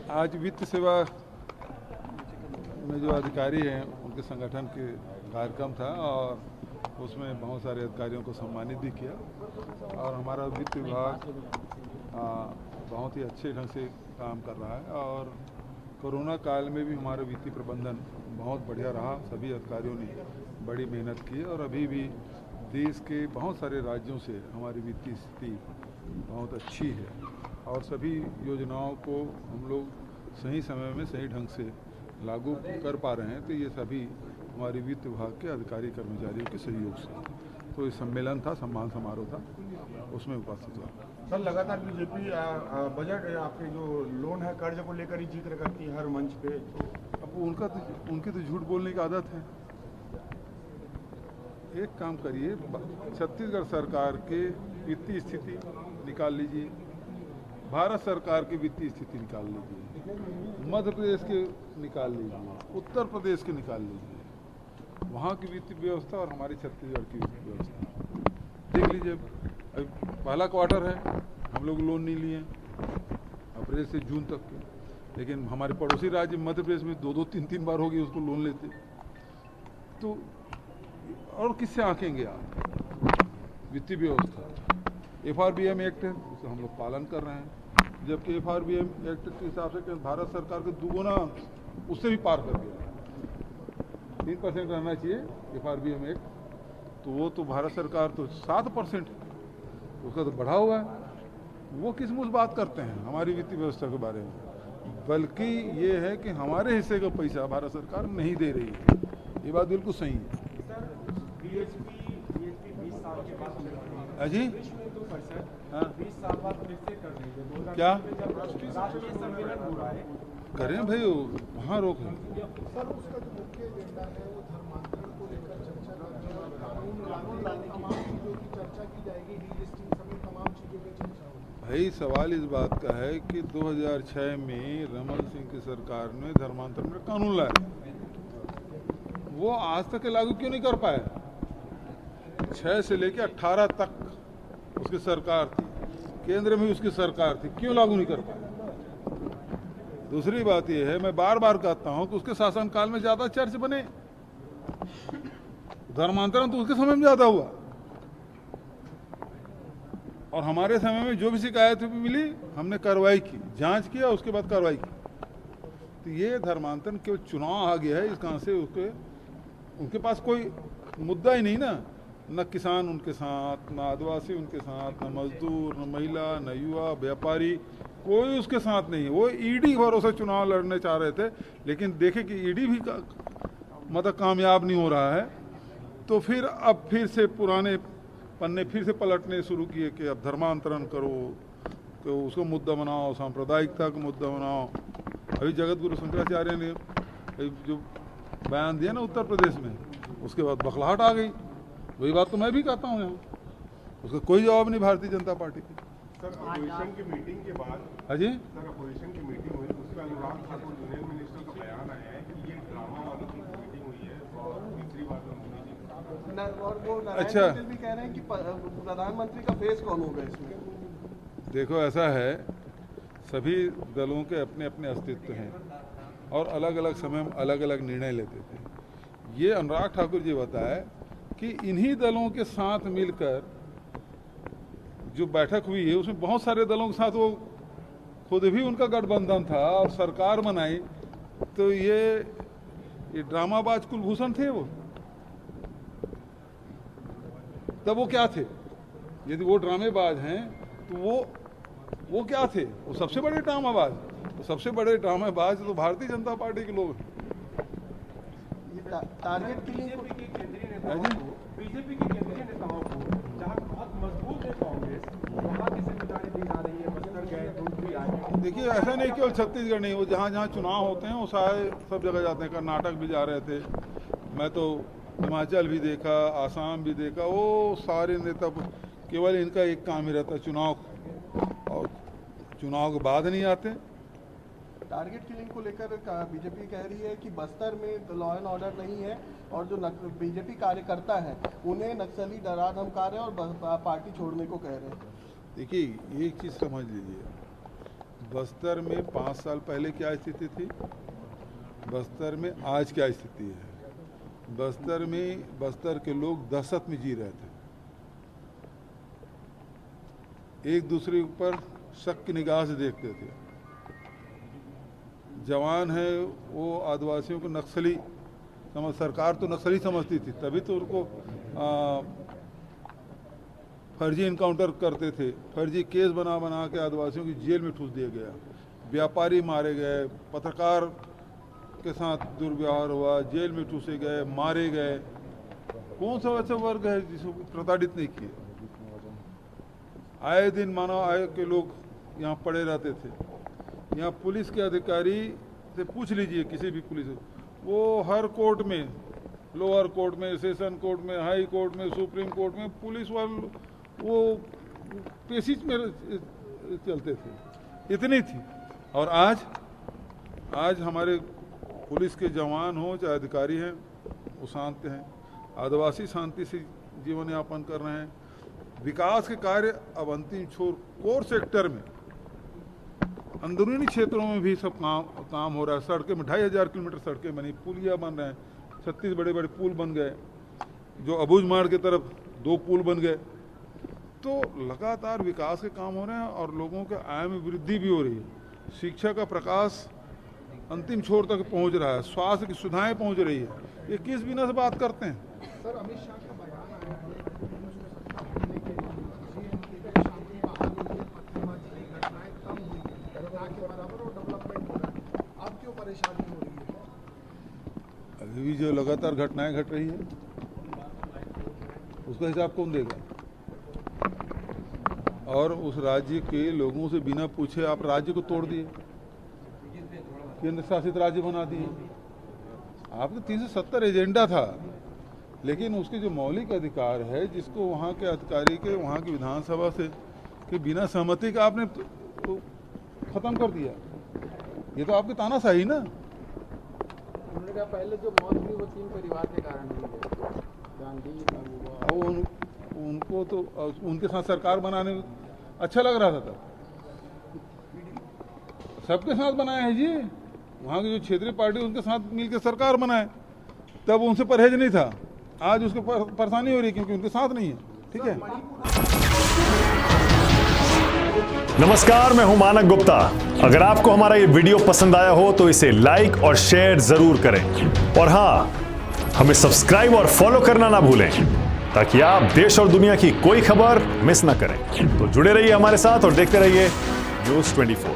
आज वित्त सेवा में जो अधिकारी हैं उनके संगठन के कार्यक्रम था और उसमें बहुत सारे अधिकारियों को सम्मानित भी किया और हमारा वित्त विभाग बहुत ही अच्छे ढंग से काम कर रहा है और कोरोना काल में भी हमारा वित्तीय प्रबंधन बहुत बढ़िया रहा। सभी अधिकारियों ने बड़ी मेहनत की और अभी भी देश के बहुत सारे राज्यों से हमारी वित्तीय स्थिति बहुत अच्छी है और सभी योजनाओं को हम लोग सही समय में सही ढंग से लागू कर पा रहे हैं। तो ये सभी हमारे वित्त विभाग के अधिकारी कर्मचारियों के सहयोग से। तो ये सम्मेलन था, सम्मान समारोह था, उसमें उपस्थित हुआ। सर, लगातार बीजेपी बजट आपके जो लोन है कर्ज को लेकर ही जिक्र करती है हर मंच पे। अब उनकी तो झूठ बोलने की आदत है। एक काम करिए, छत्तीसगढ़ सरकार के वित्तीय स्थिति निकाल लीजिए, भारत सरकार की वित्तीय स्थिति निकाल लीजिए, मध्य प्रदेश के निकाल लीजिए, उत्तर प्रदेश के निकाल लीजिए, वहाँ की वित्तीय व्यवस्था और हमारी छत्तीसगढ़ की वित्तीय व्यवस्था देख लीजिए। अभी पहला क्वार्टर है, हम लोग लोन नहीं लिए अप्रैल से जून तक के, लेकिन हमारे पड़ोसी राज्य मध्य प्रदेश में दो तीन बार हो गई उसको लोन लेते। तो और किससे आंकेंगे आप? वित्तीय व्यवस्था FRBM एक्ट है, उसका हम लोग पालन कर रहे हैं, जबकि FRBM एक्ट के हिसाब से भारत सरकार के दुगुना उससे भी पार कर गया। 3% रहना चाहिए FRBM एक्ट, तो वो तो भारत सरकार तो 7% उसका तो बढ़ा हुआ है। वो किस मुझ बात करते हैं हमारी वित्तीय व्यवस्था के बारे में, बल्कि ये है कि हमारे हिस्से का पैसा भारत सरकार नहीं दे रही है। ये बात बिल्कुल सही है। अजी हाँ, 20 साल बाद फिर से कर रही है। क्या राष्ट्रीय सम्मेलन हो रहा है, करें भाई, वहाँ रोक है। सर, उसका जो मुख्य एजेंडा है वो धर्मांतरण को लेकर चर्चा करना और कानून लाने तमाम चीज़ों की चर्चा की जाएगी, डीलिस्टिंग समेत तमाम चीज़ों की चर्चा होगी। भाई सवाल इस बात का है कि 2006 में रमन सिंह की सरकार ने धर्मांतरण में कानून लाया, वो आज तक लागू क्यों नहीं कर पाए? 6 से लेकर 18 तक उसकी सरकार थी, केंद्र में उसकी सरकार थी, क्यों लागू नहीं कर पाए? दूसरी बात यह है, मैं बार बार कहता हूं कि उसके शासनकाल में ज्यादा चर्च बने, धर्मांतरण तो उसके समय में ज्यादा हुआ और हमारे समय में जो भी शिकायत मिली हमने कार्रवाई की, जांच किया, उसके बाद कार्रवाई की। तो ये धर्मांतरण केवल चुनाव आ गया है, इस कारण से उनके पास कोई मुद्दा ही नहीं ना, न किसान उनके साथ, न आदिवासी उनके साथ, न मजदूर, न महिला, न युवा, व्यापारी, कोई उसके साथ नहीं है। वो ईडी भरोसे चुनाव लड़ने चाह रहे थे, लेकिन देखे कि ईडी भी मतलब कामयाब नहीं हो रहा है, तो फिर अब फिर से पुराने पन्ने फिर से पलटने शुरू किए कि अब धर्मांतरण करो, तो उसको मुद्दा बनाओ, सांप्रदायिकता का मुद्दा बनाओ। अभी जगत गुरु शंकराचार्य ने जो बयान दिया ना उत्तर प्रदेश में, उसके बाद बखलाहट आ गई। वही बात तो मैं भी कहता हूँ यहाँ, उसका कोई जवाब नहीं भारतीय जनता पार्टी की। सर, अपोजिशन की मीटिंग के बाद हाजी सर अपोजिशन की मीटिंग हुई, उसमें अनुराग ठाकुर यूनियन मिनिस्टर का बयान आया है कि ये ड्रामा वाली मीटिंग हुई है और तीसरी बार मोदी जी और वो अच्छा। नारायण भी कह रहे हैं कि प्रधानमंत्री का फेस कौन होगा इसमें? देखो, ऐसा है, सभी दलों के अपने अपने अस्तित्व हैं और अलग अलग समय में अलग अलग निर्णय लेते थे। ये अनुराग ठाकुर जी बताए कि इन्हीं दलों के साथ मिलकर जो बैठक हुई है उसमें बहुत सारे दलों के साथ वो खुद भी उनका गठबंधन था और सरकार बनाई। तो ये ड्रामाबाज कुलभूषण थे वो, तब वो क्या थे? यदि वो ड्रामेबाज हैं तो वो क्या थे? वो सबसे बड़े ड्रामाबाज। तो सबसे बड़े ड्रामेबाज तो भारतीय जनता पार्टी के लोग हैं। टारगेट किलिंग बीजेपी के केंद्रीय नेताओं को जहां बहुत मजबूत है कांग्रेस, वहां की जिम्मेदारी दी जा रही है, बस्तर गए, दूसरी आए। देखिए, ऐसा नहीं केवल छत्तीसगढ़ नहीं, वो जहाँ जहाँ चुनाव होते हैं वो सारे सब जगह जाते हैं। कर्नाटक भी जा रहे थे, मैं तो हिमाचल भी देखा, आसाम भी देखा, वो सारे नेता केवल इनका एक काम ही रहता है चुनाव, और चुनाव के बाद नहीं आते। टारगेट किलिंग को लेकर बीजेपी कह रही है कि बस्तर में लॉ एंड ऑर्डर नहीं है और जो बीजेपी कार्यकर्ता है उन्हें नक्सली डरा धमका रहे हैं और पार्टी छोड़ने को कह रहे हैं। देखिए, एक चीज़ समझ लीजिए, बस्तर में 5 साल पहले क्या स्थिति थी, बस्तर में आज क्या स्थिति है। बस्तर के लोग दहशत में जी रहे थे, एक दूसरे के ऊपर शक की निगाह से देखते थे। जवान है वो आदिवासियों को नक्सली सरकार तो नक्सली समझती थी, तभी तो उनको फर्जी इनकाउंटर करते थे, फर्जी केस बना बना के आदिवासियों की जेल में ठूस दिया गया, व्यापारी मारे गए, पत्रकार के साथ दुर्व्यवहार हुआ, जेल में ठूसे गए, मारे गए। कौन सा वैसा वर्ग है जिसको प्रताड़ित नहीं किए। आए दिन मानव आयोग के लोग यहाँ पड़े रहते थे। यहाँ पुलिस के अधिकारी से पूछ लीजिए, किसी भी पुलिस, वो हर कोर्ट में, लोअर कोर्ट में, सेशन कोर्ट में, हाई कोर्ट में, सुप्रीम कोर्ट में पुलिस वाले वो पेशिश में चलते थे, इतनी थी। और आज हमारे पुलिस के जवान हों चाहे अधिकारी हैं, वो शांत हैं, आदिवासी शांति से जीवन यापन कर रहे हैं। विकास के कार्य अब अंतिम छोर कोर सेक्टर में, अंदरूनी क्षेत्रों में भी सब काम हो रहा है। सड़कें में 2500 किलोमीटर सड़कें बनी, पुलिया बन रहे हैं, 36 बड़े बड़े पुल बन गए, जो अबूझमाड़ की तरफ 2 पुल बन गए। तो लगातार विकास के काम हो रहे हैं और लोगों के आय में वृद्धि भी हो रही है। शिक्षा का प्रकाश अंतिम छोर तक पहुंच रहा है, स्वास्थ्य की सुविधाएं पहुंच रही है। ये किस बिना से बात करते हैं। सर, अमित शाह का बयान आया है घटनाएं कम हुई है, ना के बराबर और डेवलपमेंट हो रहा है। अब क्यों परेशानी हो रही है? अभी भी जो लगातार घटनाएं घट रही है उसका हिसाब कौन देगा। और उस राज्य के लोगों से बिना पूछे आप राज्य को तोड़ दिए, केंद्र शासित राज्य बना दिए। आपका 370 एजेंडा था, लेकिन उसके जो मौलिक अधिकार है, जिसको वहाँ के अधिकारी के, वहाँ की विधानसभा से कि बिना सहमति का आपने तो खत्म कर दिया। ये तो आपकी तानाशाही ना। उन्होंने कहा पहले जो मौत हुई वो 3 परिवार के कारण हुई है, गांधी उनको तो उनके साथ सरकार बनाने में अच्छा लग रहा था। तब सबके साथ बनाया है जी, वहाँ की जो क्षेत्रीय पार्टी उनके साथ मिलकर सरकार बनाए, तब उनसे परहेज नहीं था। आज उसको परेशानी हो रही है क्योंकि उनके साथ नहीं है। ठीक है। नमस्कार, मैं हूं मानक गुप्ता। अगर आपको हमारा ये वीडियो पसंद आया हो तो इसे लाइक और शेयर जरूर करें, और हां, हमें सब्सक्राइब और फॉलो करना ना भूलें ताकि आप देश और दुनिया की कोई खबर मिस ना करें। तो जुड़े रहिए हमारे साथ और देखते रहिए News 24।